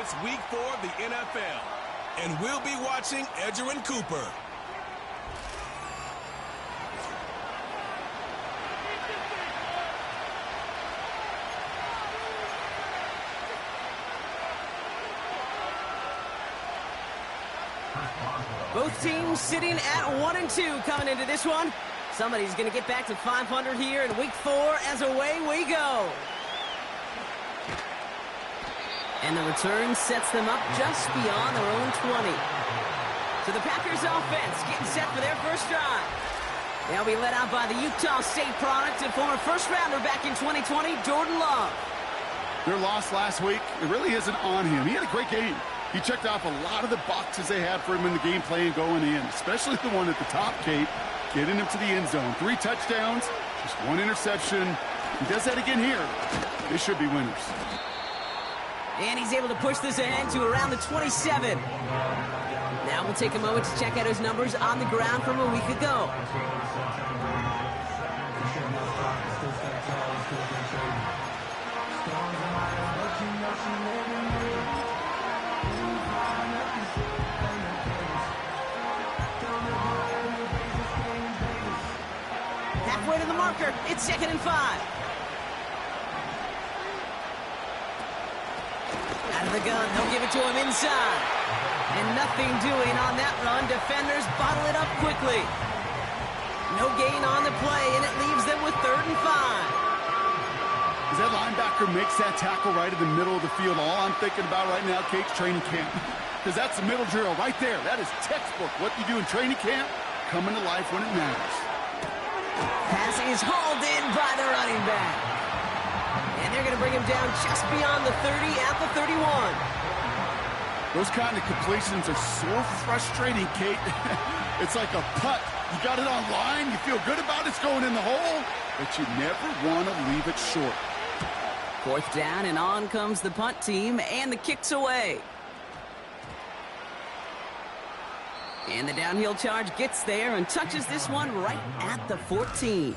It's week 4 of the NFL, and we'll be watching Edgerrin Cooper. Both teams sitting at 1-2 coming into this one. Somebody's going to get back to 500 here in week 4 as away we go. And the return sets them up just beyond their own 20. So the Packers offense getting set for their first drive. They'll be led out by the Utah State product and former first-rounder back in 2020, Jordan Love. Their loss last week, it really isn't on him. He had a great game. He checked off a lot of the boxes they had for him in the game plan going in, especially the one at the top, Kate, getting him to the end zone. 3 touchdowns, just 1 interception. He does that again here. They should be winners. And he's able to push this ahead to around the 27. Now we'll take a moment to check out his numbers on the ground from a week ago. Halfway to the marker, it's 2nd and 5. Out of the gun, they'll give it to him inside. And nothing doing on that run. Defenders bottle it up quickly. No gain on the play, and it leaves them with 3rd and 5. As that linebacker makes that tackle right in the middle of the field, all I'm thinking about right now, Kate's training camp. Because that's the middle drill right there. That is textbook. What you do in training camp, coming to life when it matters. Pass is hauled in by the running back. And they're going to bring him down just beyond the 30 at the 31. Those kind of completions are so frustrating, Kate. It's like a putt. You got it on line, you feel good about it's going in the hole, but you never want to leave it short. 4th down, and on comes the punt team, and the kick's away. And the downhill charge gets there and touches this one right at the 14.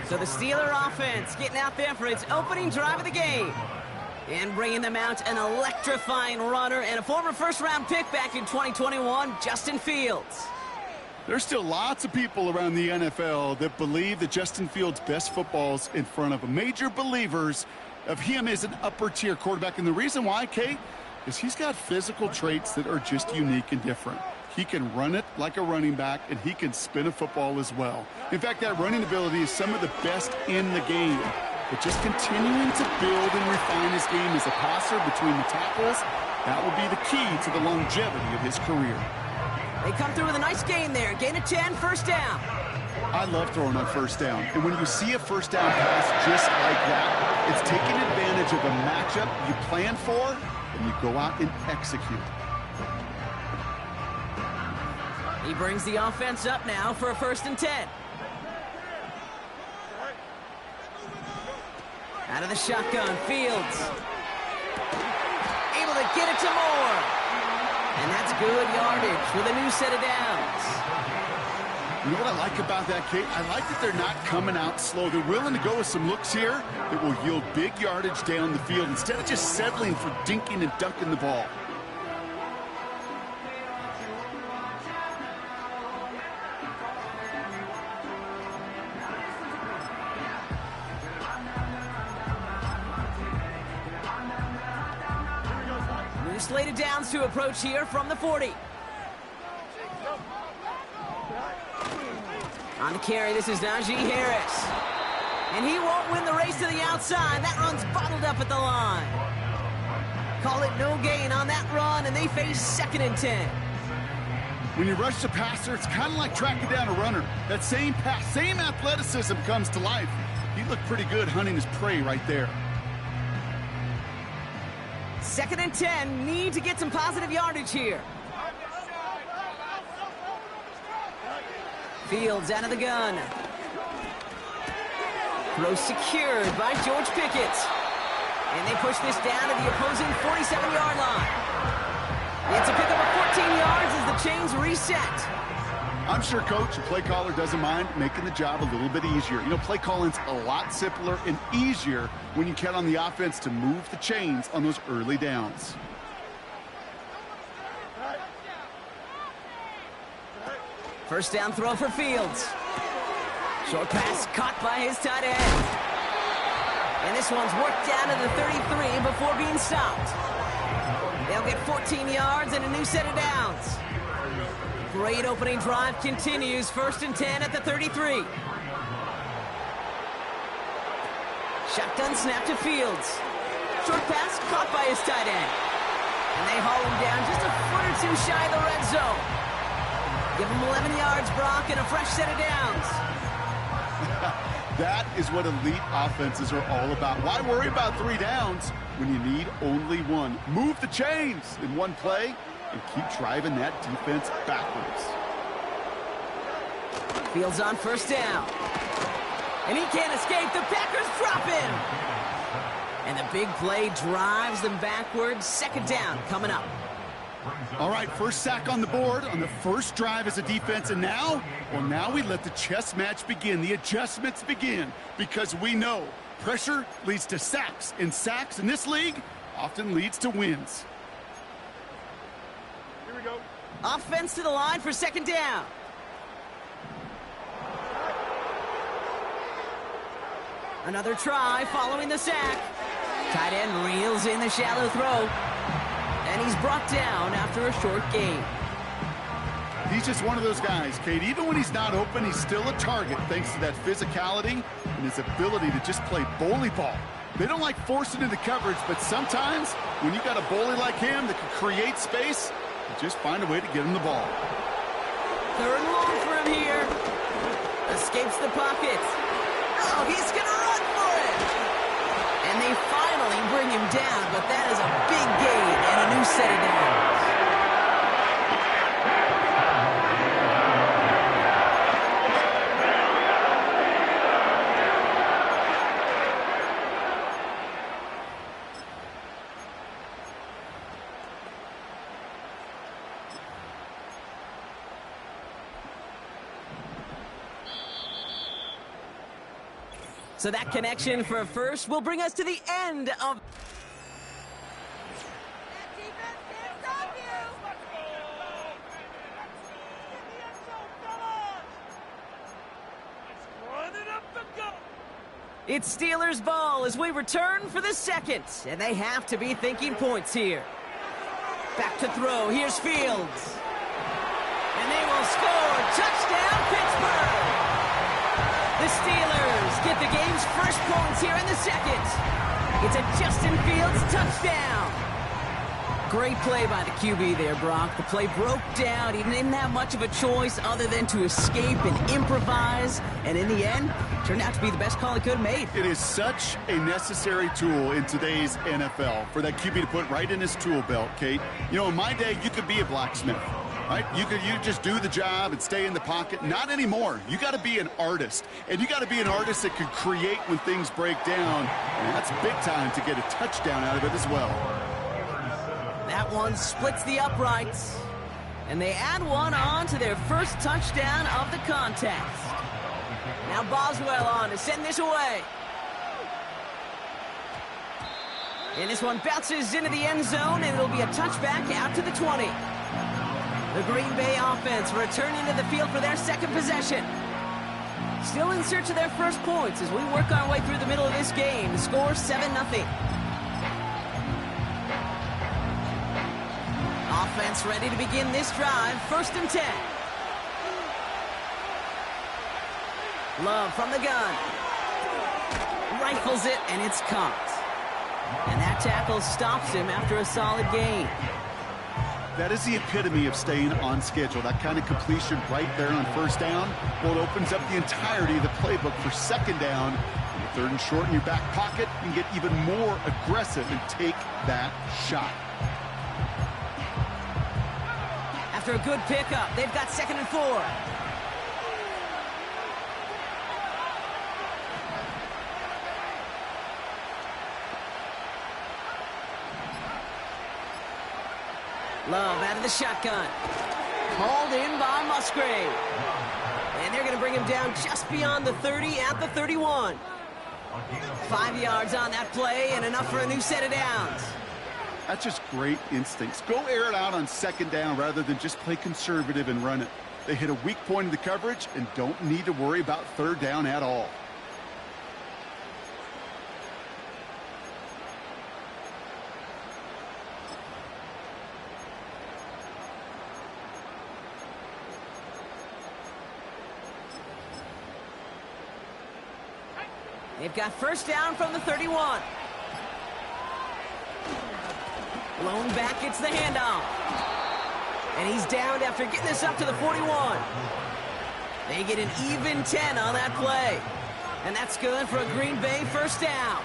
So the Steeler offense getting out there for its opening drive of the game. And bringing them out an electrifying runner and a former first-round pick back in 2021, Justin Fields. There's still lots of people around the NFL that believe that Justin Fields' best football's in front of them. Major believers of him as an upper-tier quarterback. And the reason why, Kate, is he's got physical traits that are just unique and different. He can run it like a running back, and he can spin a football as well. In fact, that running ability is some of the best in the game. But just continuing to build and refine his game as a passer between the tackles, that will be the key to the longevity of his career. They come through with a nice gain there. Gain of 10, first down. I love throwing on first down. And when you see a first down pass just like that, it's taking advantage of a matchup you plan for, and you go out and execute. He brings the offense up now for a 1st and 10. Out of the shotgun, Fields. Able to get it to Moore. And that's good yardage with a new set of downs. You know what I like about that, Kate? I like that they're not coming out slow. They're willing to go with some looks here that will yield big yardage down the field instead of just settling for dinking and dunking the ball. Slated downs to approach here from the 40. On the carry, this is Najee Harris. And he won't win the race to the outside. That run's bottled up at the line. Call it no gain on that run, and they face 2nd and 10. When you rush the passer, it's kind of like tracking down a runner. That same pass, same athleticism comes to life. He looked pretty good hunting his prey right there. 2nd and 10, need to get some positive yardage here. Fields out of the gun. Throw secured by George Pickett. And they push this down to the opposing 47-yard line. It's a pickup of 14 yards as the chains reset. I'm sure coach and play caller doesn't mind making the job a little bit easier. You know, play calling's a lot simpler and easier when you count on the offense to move the chains on those early downs. First down throw for Fields. Short pass caught by his tight end. And this one's worked down to the 33 before being stopped. They'll get 14 yards and a new set of downs. Great opening drive continues. 1st and 10 at the 33. Shotgun snap to Fields. Short pass caught by his tight end. And they haul him down just a foot or two shy of the red zone. Give him 11 yards, Brock, and a fresh set of downs. That is what elite offenses are all about. Why worry about 3 downs when you need only 1? Move the chains in one play and keep driving that defense backwards. Fields on 1st down. And he can't escape. The Packers drop him. And the big play drives them backwards. 2nd down coming up. All right, first sack on the board on the first drive as a defense, and now we let the chess match begin. The adjustments begin because we know pressure leads to sacks, and sacks in this league often leads to wins. Here we go. Offense to the line for 2nd down. Another try following the sack. Tight end reels in the shallow throw. And he's brought down after a short gain. He's just one of those guys, Kate. Even when he's not open, he's still a target thanks to that physicality and his ability to just play bully ball. They don't like forcing into coverage, but sometimes when you got a bully like him that can create space, you just find a way to get him the ball. 3rd and long for him here. Escapes the pocket. Oh, he's going to run for it. And they finally bring him down, but that is a big gain and a new set of downs. So that connection for a first will bring us to the end of... It's Steelers ball as we return for the 2nd, and they have to be thinking points here. Back to throw, here's Fields. And they will score. Touchdown, Pittsburgh! The Steelers get the game's first points here in the 2nd. It's a Justin Fields touchdown. Great play by the QB there, Brock. The play broke down. He didn't have much of a choice other than to escape and improvise. And in the end, turned out to be the best call he could have made. It is such a necessary tool in today's NFL for that QB to put right in his tool belt, Kate. You know, in my day, you could be a blacksmith, right? You just do the job and stay in the pocket. Not anymore. You got to be an artist. And you got to be an artist that can create when things break down. And that's big time to get a touchdown out of it as well. That one splits the uprights. And they add one on to their first touchdown of the contest. Now Boswell on to send this away. And this one bounces into the end zone, and it'll be a touchback out to the 20. The Green Bay offense returning to the field for their 2nd possession. Still in search of their first points as we work our way through the middle of this game. The score 7-0. Offense ready to begin this drive. 1st and 10. Love from the gun. Rifles it, and it's caught. And that tackle stops him after a solid gain. That is the epitome of staying on schedule. That kind of completion right there on 1st down. Well, it opens up the entirety of the playbook for 2nd down. And 3rd and short in your back pocket, you can get even more aggressive and take that shot. After a good pickup, they've got 2nd and 4. Love out of the shotgun. Hauled in by Musgrave. And they're going to bring him down just beyond the 30 at the 31. 5 yards on that play and enough for a new set of downs. That's just great instincts. Go air it out on 2nd down rather than just play conservative and run it. They hit a weak point in the coverage and don't need to worry about third down at all. They've got first down from the 31. Blown back, gets the handoff. And he's downed after getting this up to the 41. They get an even 10 on that play. And that's good for a Green Bay first down.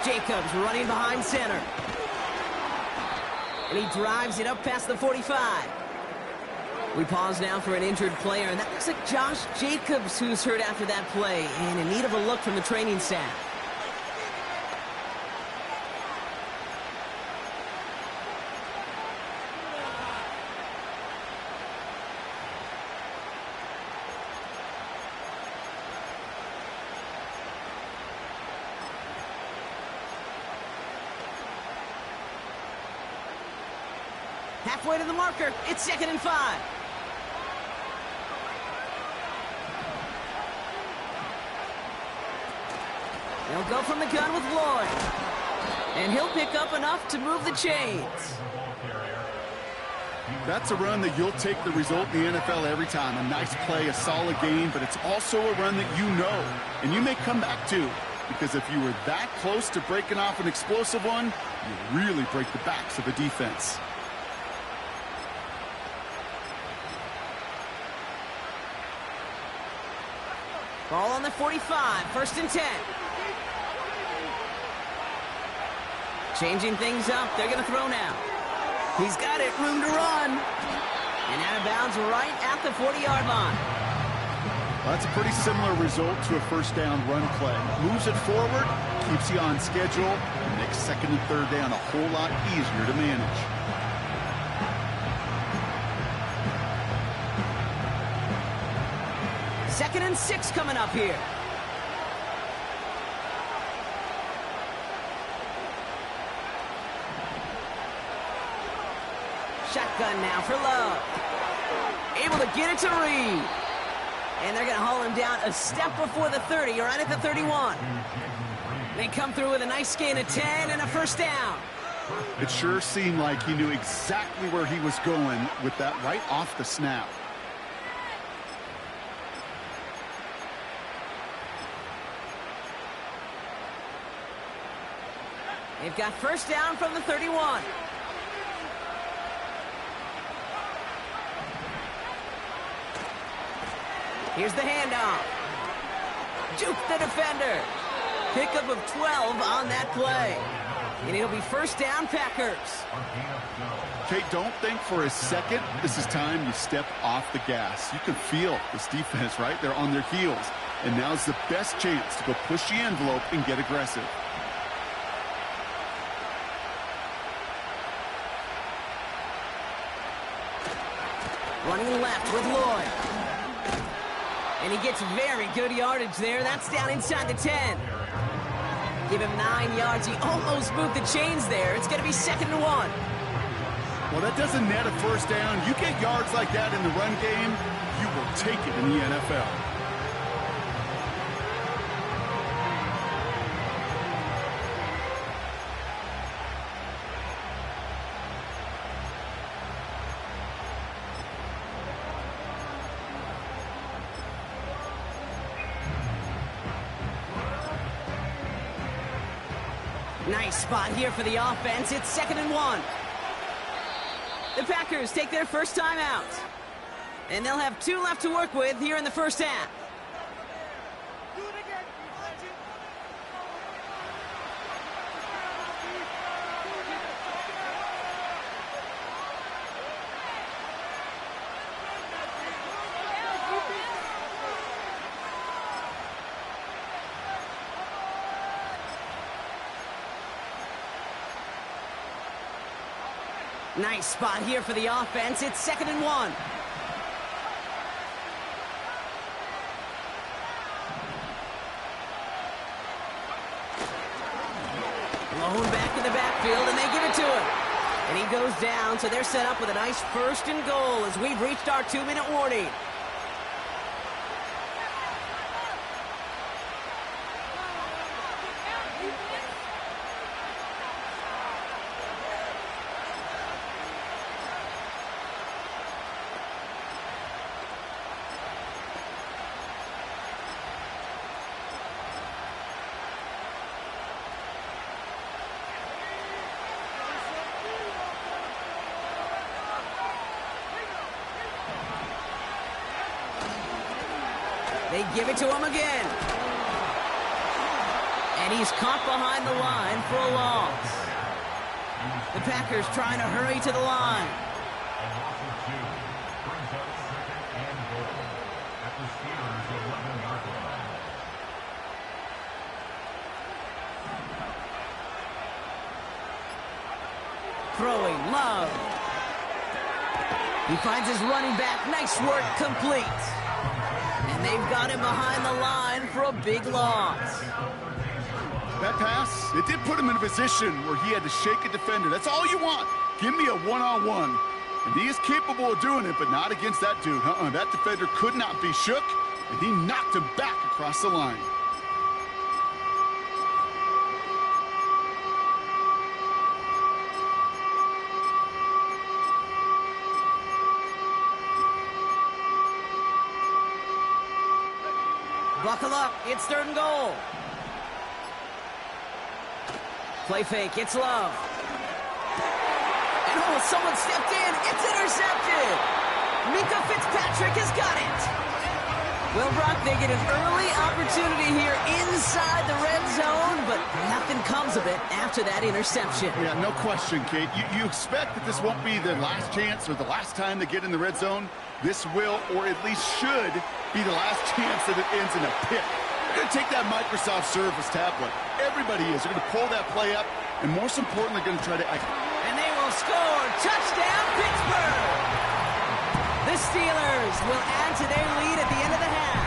Jacobs running behind center. And he drives it up past the 45. We pause now for an injured player, and that looks like Josh Jacobs, who's hurt after that play, and in need of a look from the training staff. Halfway to the marker, it's 2nd and 5. They'll go from the gun with Lloyd. And he'll pick up enough to move the chains. That's a run that you'll take the result in the NFL every time. A nice play, a solid game, but it's also a run that you know, and you may come back to. Because if you were that close to breaking off an explosive one, you really break the backs of a defense. Ball on the 45, 1st and 10. Changing things up, they're going to throw now. He's got it, room to run. And out of bounds right at the 40-yard line. Well, that's a pretty similar result to a first down run play. Moves it forward, keeps you on schedule, and makes 2nd and 3rd down a whole lot easier to manage. Second and 6 coming up here. Shotgun now for Love. Able to get it to Reed. And they're going to haul him down a step before the 30, right at the 31. They come through with a nice gain of 10 and a first down. It sure seemed like he knew exactly where he was going with that right off the snap. They've got first down from the 31. Here's the handoff. Juke the defender. Pickup of 12 on that play. And it'll be first down, Packers. Kate, don't think for a second this is time you step off the gas. You can feel this defense, right? They're on their heels. And now's the best chance to go push the envelope and get aggressive. Running left with Lloyd. And he gets very good yardage there. That's down inside the 10. Give him 9 yards. He almost moved the chains there. It's going to be 2nd and 1. Well, that doesn't net a first down. You get yards like that in the run game, you will take it in the NFL. Nice spot here for the offense. It's 2nd and 1. The Packers take their first time out. And they'll have 2 left to work with here in the first half. Nice spot here for the offense. It's 2nd and 1. Blown back in the he goes down, so they're set up with a nice 1st and goal as we've reached our 2-minute warning. They give it to him again. And he's caught behind the line for a loss. The Packers trying to hurry to the line. Throwing, Love. He finds his running back. Nice work, complete. And they've got him behind the line for a big loss. That pass, it did put him in a position where he had to shake a defender. That's all you want. Give me a one-on-one. And he is capable of doing it, but not against that dude. That defender could not be shook, and he knocked him back across the line. Buckle up, it's 3rd and goal. Play fake, it's Love. And oh, someone stepped in, it's intercepted. Minka Fitzpatrick has got it. Well, Brock, they get an early opportunity here inside the red zone, but nothing comes of it after that interception. Yeah, no question, Kate. You expect that this won't be their last chance or the last time they get in the red zone. This will, or at least should, be the last chance that it ends in a pick. They're going to take that Microsoft Surface tablet. Everybody is. They're going to pull that play up, and most importantly, they're going to try to... And they will score. Touchdown, Pittsburgh! The Steelers will add to their lead at the end of the half.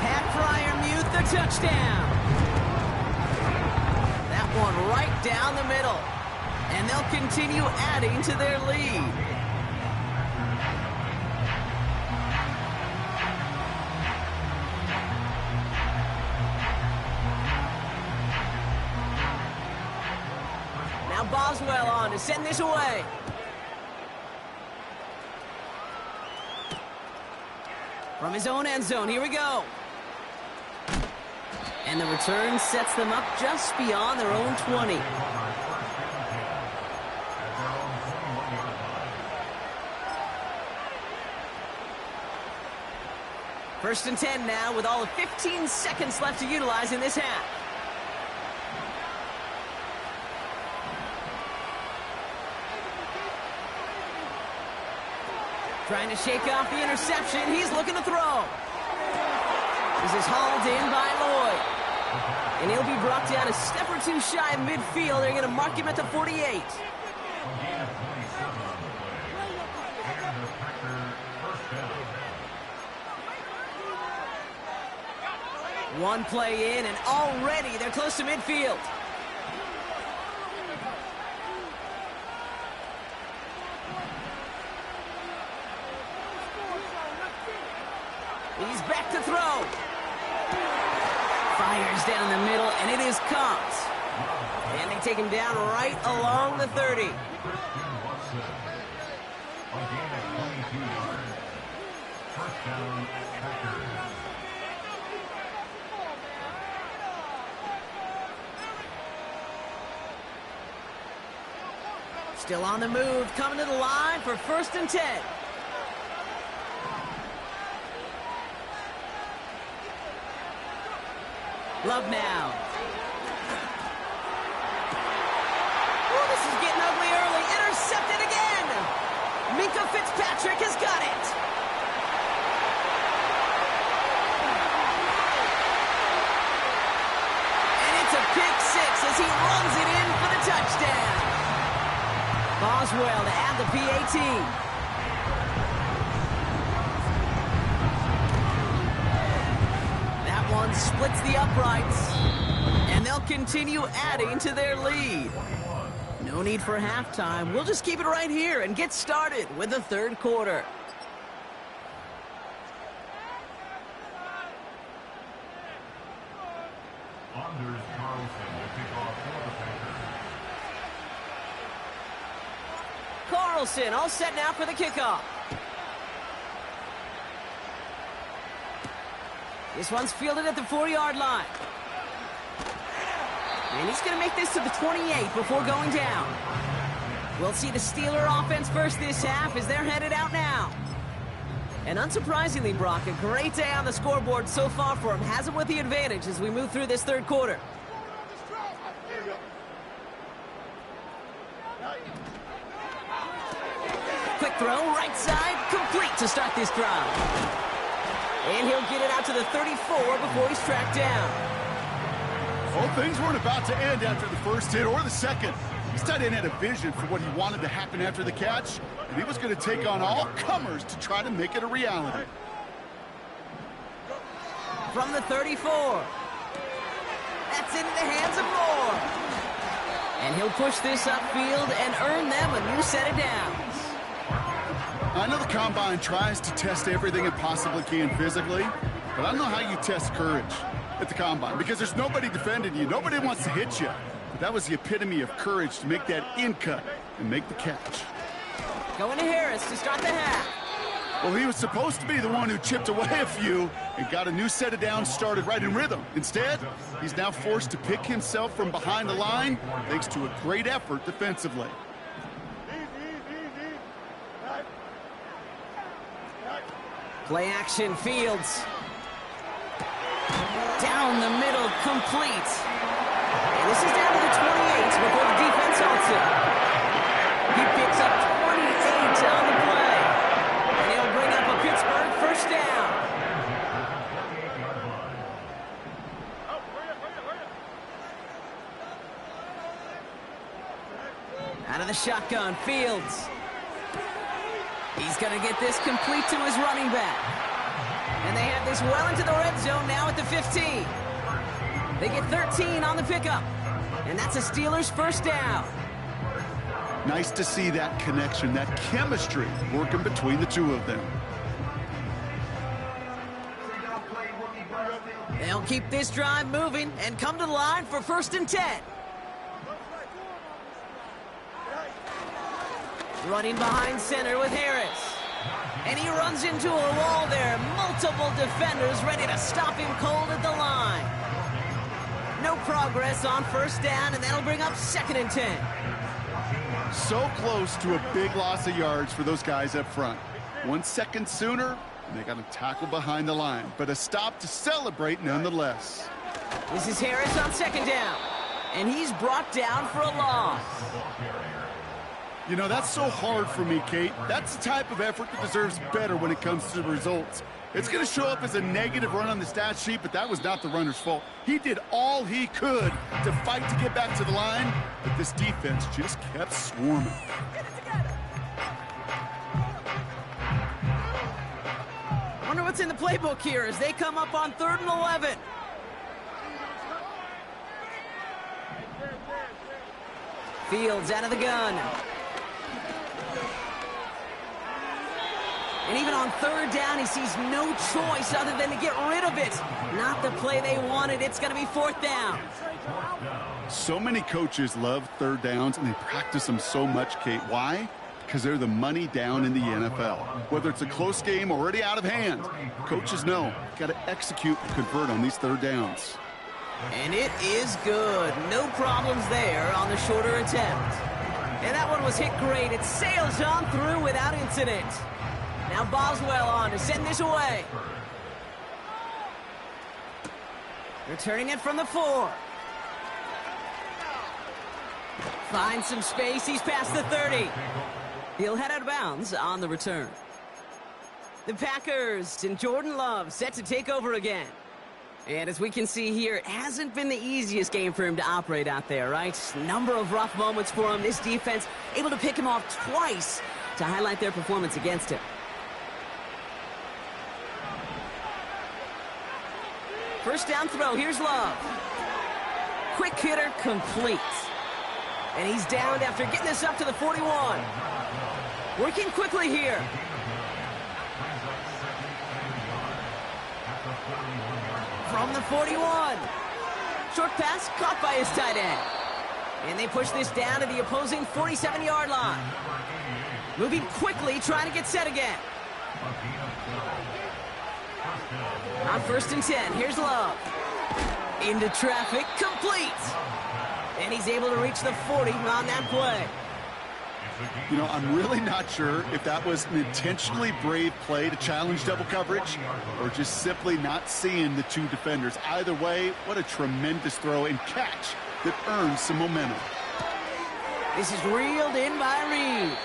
Pat Fryermuth, the touchdown. That one right down the middle. And they'll continue adding to their lead. Boswell on to send this away. From his own end zone, here we go. And the return sets them up just beyond their own 20. First and 10 now with all of 15 seconds left to utilize in this half. Trying to shake off the interception. He's looking to throw. This is hauled in by Lloyd. And he'll be brought down a step or two shy of midfield. They're going to mark him at the 48. One play in, and already they're close to midfield. He's back to throw. Fires down the middle, and it is caught. And they take him down right along the 30. Still on the move, coming to the line for 1st and 10. Love now. Oh, this is getting ugly early. Intercepted again. Minka Fitzpatrick has got it. And it's a pick six as he runs it in for the touchdown. Boswell to add the PAT. Splits the uprights, and they'll continue adding to their lead. No need for halftime. We'll just keep it right here and get started with the third quarter. Carlson all set now for the kickoff. This one's fielded at the 4-yard line. And he's going to make this to the 28 before going down. We'll see the Steeler offense first this half as they're headed out now. And unsurprisingly, Brock, a great day on the scoreboard so far for him. Has him with the advantage as we move through this third quarter. Quick throw, right side, complete to start this drive. And he'll get it out to the 34 before he's tracked down. Well, things weren't about to end after the first hit or the second. This tight end had a vision for what he wanted to happen after the catch, and he was going to take on all comers to try to make it a reality. From the 34. That's into the hands of Moore. And he'll push this upfield and earn them a new set of downs. I know the Combine tries to test everything it possibly can physically, but I don't know how you test courage at the Combine because there's nobody defending you. Nobody wants to hit you. But that was the epitome of courage to make that in cut and make the catch. Going to Harris to start the half. Well, he was supposed to be the one who chipped away a few and got a new set of downs started right in rhythm. Instead, he's now forced to pick himself from behind the line thanks to a great effort defensively. Play action, Fields. Down the middle, complete. And this is down to the 28 before the defense halts it. He picks up 28 on the play. And he'll bring up a Pittsburgh first down. Out of the shotgun, Fields. He's going to get this complete to his running back. And they have this well into the red zone now at the 15. They get 13 on the pickup. And that's a Steelers first down. Nice to see that connection, that chemistry working between the two of them. They'll keep this drive moving and come to the line for 1st and 10. Running behind center with Harris. And he runs into a wall there. Multiple defenders ready to stop him cold at the line. No progress on 1st down, and that'll bring up 2nd and 10. So close to a big loss of yards for those guys up front. 1 second sooner, and they got to tackle behind the line. But a stop to celebrate nonetheless. This is Harris on 2nd down. And he's brought down for a loss. You know, that's so hard for me, Kate. That's the type of effort that deserves better when it comes to the results. It's going to show up as a negative run on the stat sheet, but that was not the runner's fault. He did all he could to fight to get back to the line, but this defense just kept swarming. Wonder what's in the playbook here as they come up on 3rd and 11. Fields out of the gun. And even on 3rd down, he sees no choice other than to get rid of it. Not the play they wanted. It's going to be 4th down. So many coaches love 3rd downs, and they practice them so much, Kate. Why? Because they're the money down in the NFL. Whether it's a close game already out of hand, coaches know got to execute and convert on these 3rd downs. And it is good. No problems there on the shorter attempt. And that one was hit great. It sails on through without incident. Now Boswell on to send this away. Returning it from the 4. Finds some space. He's past the 30. He'll head out of bounds on the return. The Packers and Jordan Love set to take over again. And as we can see here, it hasn't been the easiest game for him to operate out there, right? Number of rough moments for him. This defense able to pick him off twice to highlight their performance against him. First down throw. Here's Love. Quick hitter complete. And he's downed after getting this up to the 41. Working quickly here. From the 41. Short pass caught by his tight end. And they push this down to the opposing 47-yard line. Moving quickly, trying to get set again. On 1st and 10, here's Love. Into traffic, complete. And he's able to reach the 40 on that play. You know, I'm really not sure if that was an intentionally brave play to challenge double coverage or just simply not seeing the two defenders. Either way, what a tremendous throw and catch that earns some momentum. This is reeled in by Reed.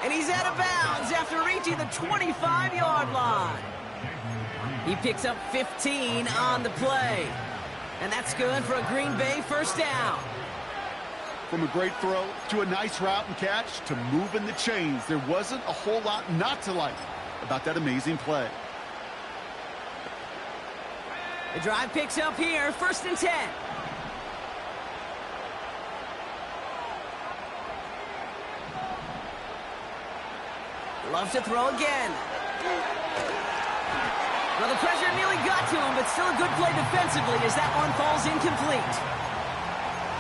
And he's out of bounds after reaching the 25-yard line. He picks up 15 on the play. And that's good for a Green Bay first down. From a great throw to a nice route and catch to moving the chains, there wasn't a whole lot not to like about that amazing play. The drive picks up here, 1st and 10. Love to throw again. Well, the pressure nearly got to him, but still a good play defensively as that one falls incomplete.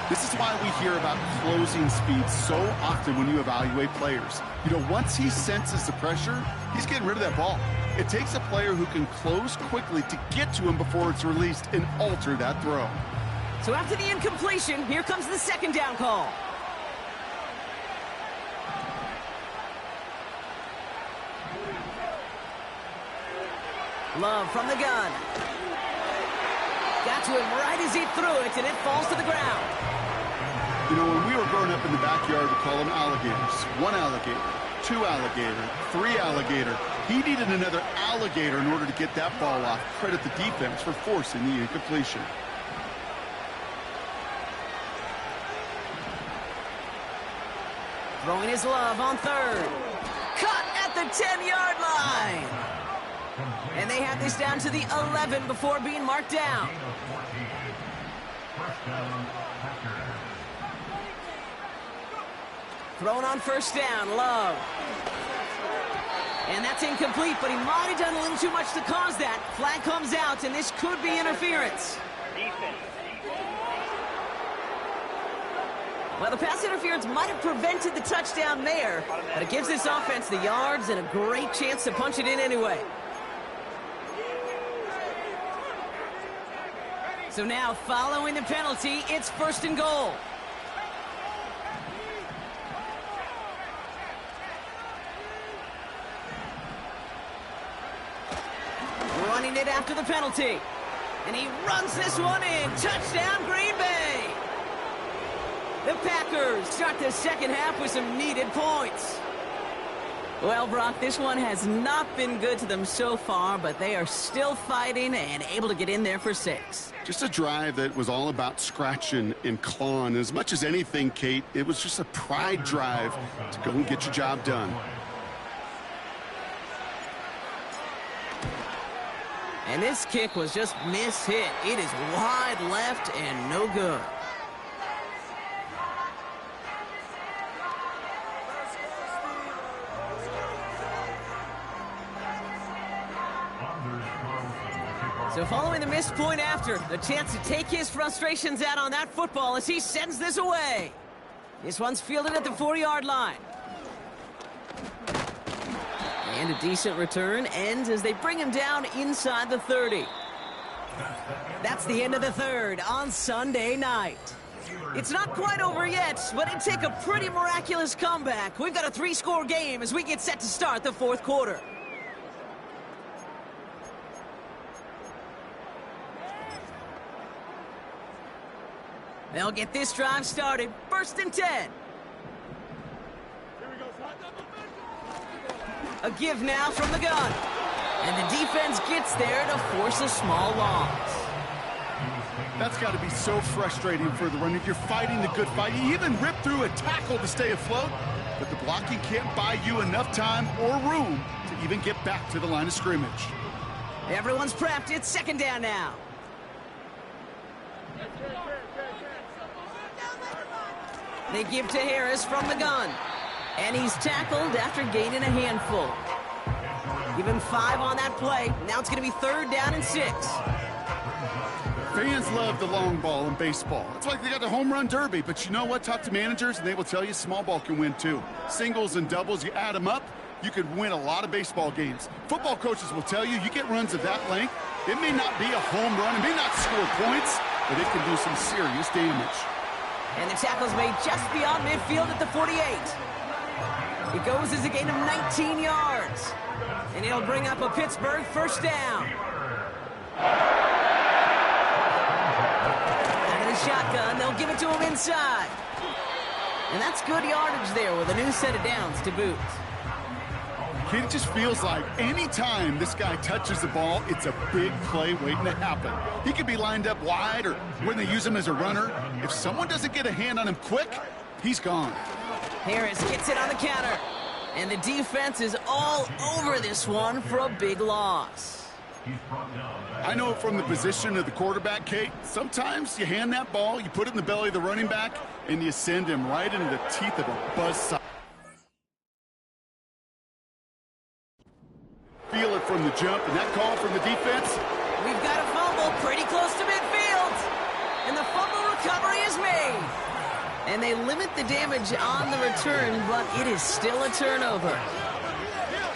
This is why we hear about closing speed so often when you evaluate players. You know, once he senses the pressure, he's getting rid of that ball. It takes a player who can close quickly to get to him before it's released and alter that throw. So after the incompletion, here comes the 2nd down call. Love from the gun. Got to him right as he threw it, and it falls to the ground. You know, when we were growing up in the backyard, we call them alligators. 1 alligator, 2 alligator, 3 alligator. He needed another alligator in order to get that ball off. Credit the defense for forcing the incompletion. Throwing his Love on 3rd. Cut at the 10-yard line. And they have this down to the 11 before being marked down. Thrown on 1st down, Love. And that's incomplete, but he might have done a little too much to cause that. Flag comes out, and this could be interference. Well, the pass interference might have prevented the touchdown there, but it gives this offense the yards and a great chance to punch it in anyway. So now, following the penalty, it's 1st and goal. Running it after the penalty. And he runs this one in. Touchdown, Green Bay! The Packers start the 2nd half with some needed points. Well, Brock, this one has not been good to them so far, but they are still fighting and able to get in there for 6. Just a drive that was all about scratching and clawing. As much as anything, Kate, it was just a pride drive to go and get your job done. And this kick was just mishit. It is wide left and no good. So following the missed point after, the chance to take his frustrations out on that football as he sends this away. This one's fielded at the 4-yard line. And a decent return ends as they bring him down inside the 30. That's the end of the 3rd on Sunday night. It's not quite over yet, but it'd take a pretty miraculous comeback. We've got a 3-score game as we get set to start the 4th quarter. They'll get this drive started. 1st and 10. A give now from the gun. And the defense gets there to force a small loss. That's got to be so frustrating for the runner. You're fighting the good fight. You even rip through a tackle to stay afloat, but the blocking can't buy you enough time or room to even get back to the line of scrimmage. Everyone's prepped. It's 2nd down now. They give to Harris from the gun. And he's tackled after gaining a handful. Give him 5 on that play. Now it's going to be 3rd down and 6. Fans love the long ball in baseball. It's like they got the home run derby. But you know what? Talk to managers, and they will tell you small ball can win, too. Singles and doubles, you add them up, you could win a lot of baseball games. Football coaches will tell you get runs of that length. It may not be a home run. It may not score points, but it can do some serious damage. And the tackle's made just beyond midfield at the 48. It goes as a gain of 19 yards. And it'll bring up a Pittsburgh 1st down. Out of the shotgun, they'll give it to him inside. And that's good yardage there with a new set of downs to boot. It just feels like any time this guy touches the ball, it's a big play waiting to happen. He could be lined up wide, or when they use him as a runner, if someone doesn't get a hand on him quick, he's gone. Harris gets it on the counter. And the defense is all over this one for a big loss. I know from the position of the quarterback, Kate, sometimes you hand that ball, you put it in the belly of the running back, and you send him right into the teeth of a buzzsaw. Feel it from the jump, and that call from the defense. We've got a fumble pretty close to midfield. And the fumble recovery is made. And they limit the damage on the return, but it is still a turnover.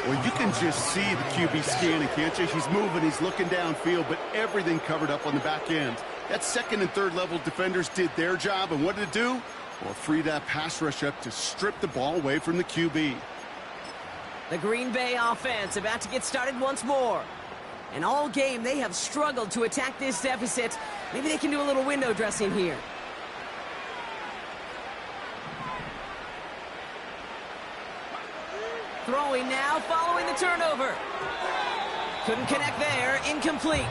Well, you can just see the QB scanning, can't you? He's moving, he's looking downfield, but everything covered up on the back end. That 2nd and 3rd level defenders did their job, and what did it do? Well, free that pass rush up to strip the ball away from the QB. The Green Bay offense about to get started once more. And all game, they have struggled to attack this deficit. Maybe they can do a little window dressing here. Throwing now, following the turnover. Couldn't connect there, incomplete.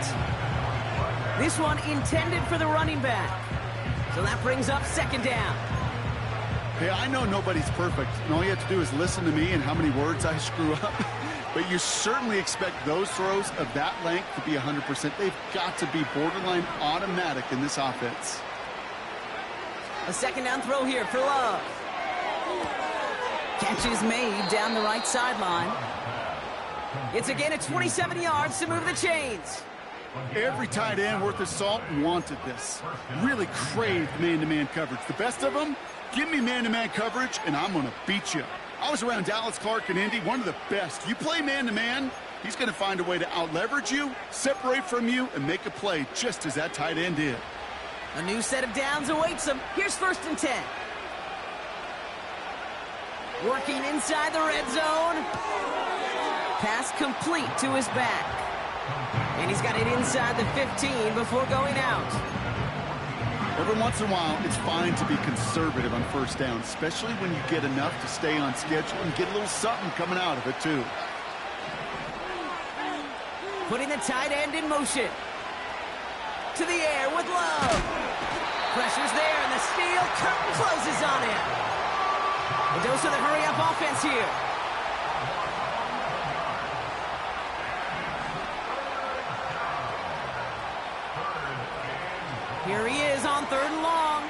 This one intended for the running back. So that brings up 2nd down. Hey, I know nobody's perfect, and all you have to do is listen to me and how many words I screw up. But you certainly expect those throws of that length to be 100%. They've got to be borderline automatic in this offense. A 2nd down throw here for Love. Catch is made down the right sideline. It's again at 27 yards to move the chains. Every tight end worth his salt wanted this. Really craved man-to-man coverage. The best of them, give me man-to-man coverage, and I'm going to beat you. I was around Dallas Clark and Indy, one of the best. You play man-to-man, he's going to find a way to out-leverage you, separate from you, and make a play just as that tight end did. A new set of downs awaits him. Here's 1st and 10. Working inside the red zone. Pass complete to his back. And he's got it inside the 15 before going out. Every once in a while, it's fine to be conservative on 1st down, especially when you get enough to stay on schedule and get a little something coming out of it, too. Putting the tight end in motion. To the air with Love. Pressure's there, and the steal curtain closes on him. A dose of the hurry-up offense here. Here he is on 3rd and long.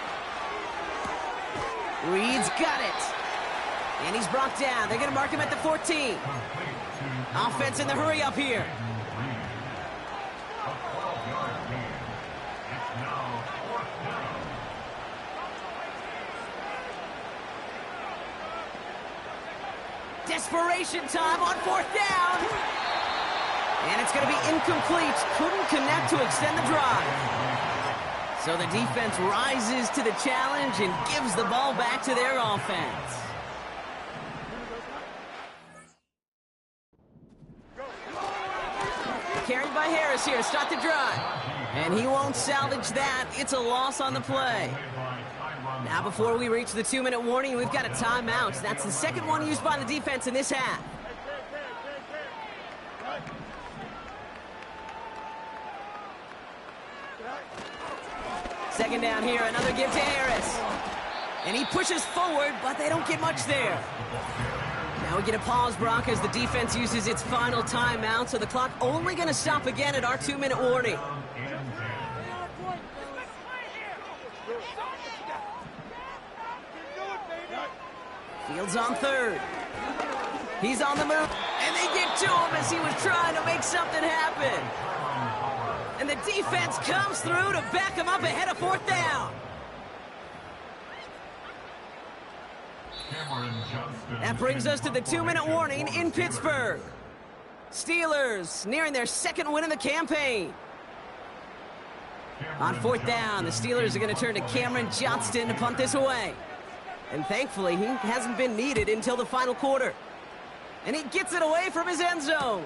Reed's got it. And he's brought down. They're going to mark him at the 14. Offense in the hurry-up here. Desperation time on 4th down. And it's going to be incomplete. Couldn't connect to extend the drive. So the defense rises to the challenge and gives the ball back to their offense. Carried by Harris here to start the drive. And he won't salvage that. It's a loss on the play. Now before we reach the 2-minute warning, we've got a timeout. That's the 2nd one used by the defense in this half. Second down here, another give to Harris. And he pushes forward, but they don't get much there. Now we get a pause, Brock, as the defense uses its final timeout, so the clock only going to stop again at our 2-minute warning. Fields on third. He's on the move, and they get to him as he was trying to make something happen. And the defense comes through to back him up ahead of fourth down. That brings us to the 2-minute warning in Pittsburgh. Steelers nearing their second win of the campaign. On fourth down, the Steelers are going to turn to Cameron Johnston to punt this away. And thankfully, he hasn't been needed until the final quarter. And he gets it away from his end zone.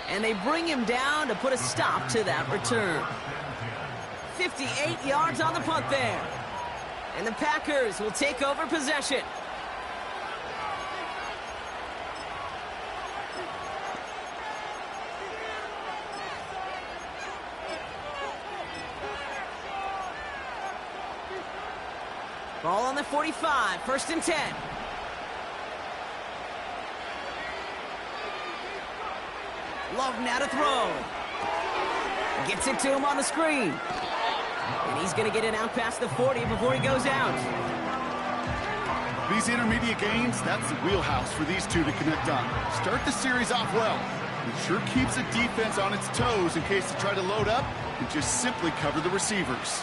And they bring him down to put a stop to that return. 58 yards on the punt there. And the Packers will take over possession. Ball on the 45, 1st and 10. Love now to throw. Gets it to him on the screen. And he's going to get it out past the 40 before he goes out. These intermediate gains, that's the wheelhouse for these two to connect on. Start the series off well. It sure keeps the defense on its toes in case they try to load up and just simply cover the receivers.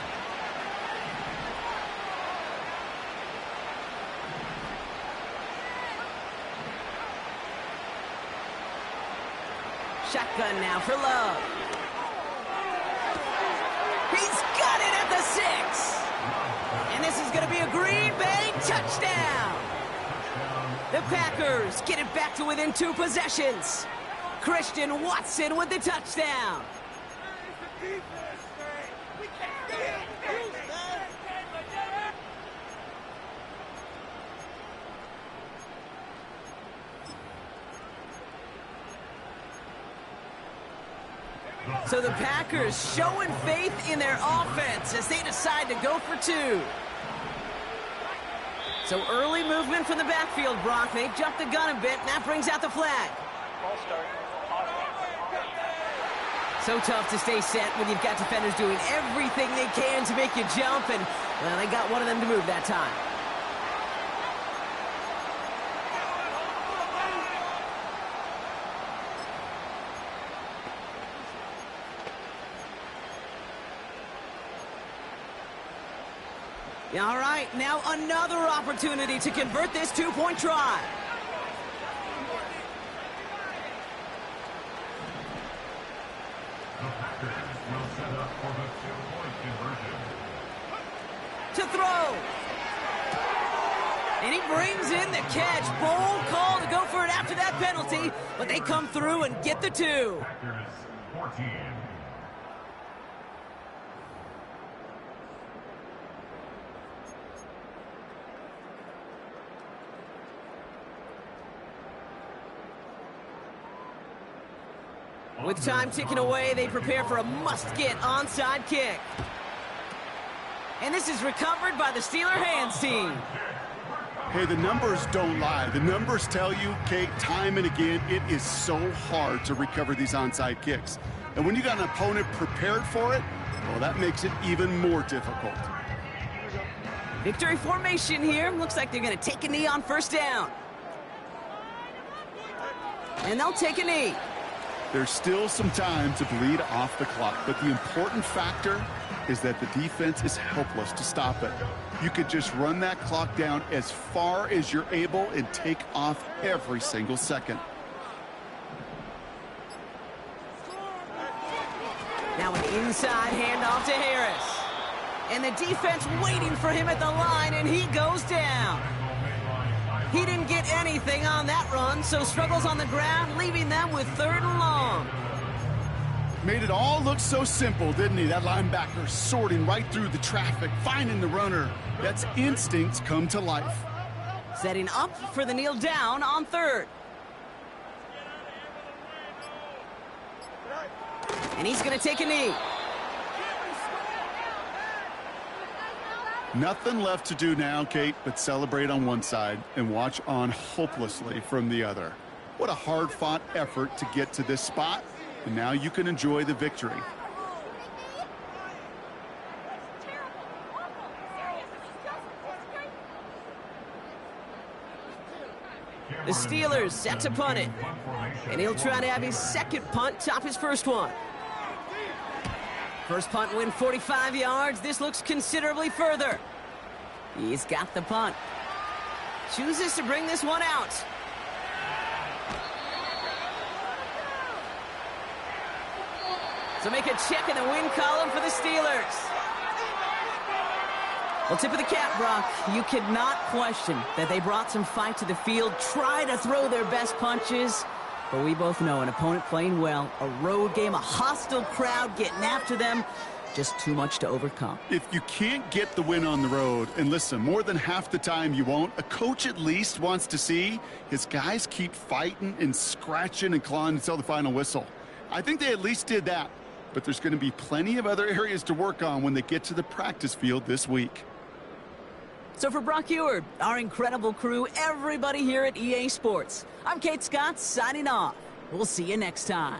Shotgun now for Love. He's got it at the 6. And this is going to be a Green Bay touchdown. The Packers get it back to within 2 possessions. Christian Watson with the touchdown. So the Packers showing faith in their offense as they decide to go for 2. So early movement from the backfield, Brock. They jumped the gun a bit, and that brings out the flag. So tough to stay set when you've got defenders doing everything they can to make you jump, and, well, they got one of them to move that time. All right, now another opportunity to convert this 2-point try. To throw. And he brings in the catch. Bold call to go for it after that penalty, but they come through and get the 2. With time ticking away, they prepare for a must-get onside kick. And this is recovered by the Steeler hands team. Hey, the numbers don't lie. The numbers tell you, Kate, time and again, it is so hard to recover these onside kicks. And when you got an opponent prepared for it, well, that makes it even more difficult. Victory formation here. Looks like they're going to take a knee on 1st down. And they'll take a knee. There's still some time to bleed off the clock, but the important factor is that the defense is helpless to stop it. You could just run that clock down as far as you're able and take off every single second. Now an inside handoff to Harris. And the defense waiting for him at the line, and he goes down. He didn't get anything on that run, so struggles on the ground, leaving them with 3rd and long. Made it all look so simple, didn't he? That linebacker sorting right through the traffic, finding the runner. That's instincts come to life. Setting up for the kneel down on 3rd. And he's going to take a knee. Nothing left to do now, Kate, but celebrate on one side and watch on hopelessly from the other. What a hard-fought effort to get to this spot, and now you can enjoy the victory. The Steelers set to punt it. And he'll try to have his second punt top his first one. First punt win 45 yards. This looks considerably further. He's got the punt. Chooses to bring this one out. So make a check in the win column for the Steelers. Well, tip of the cap, Brock. You could not question that they brought some fight to the field, try to throw their best punches. But we both know an opponent playing well, a road game, a hostile crowd getting after them, just too much to overcome. If you can't get the win on the road, and listen, more than half the time you won't, a coach at least wants to see his guys keep fighting and scratching and clawing until the final whistle. I think they at least did that. But there's going to be plenty of other areas to work on when they get to the practice field this week. So for Brock Eward, our incredible crew, everybody here at EA Sports, I'm Kate Scott signing off. We'll see you next time.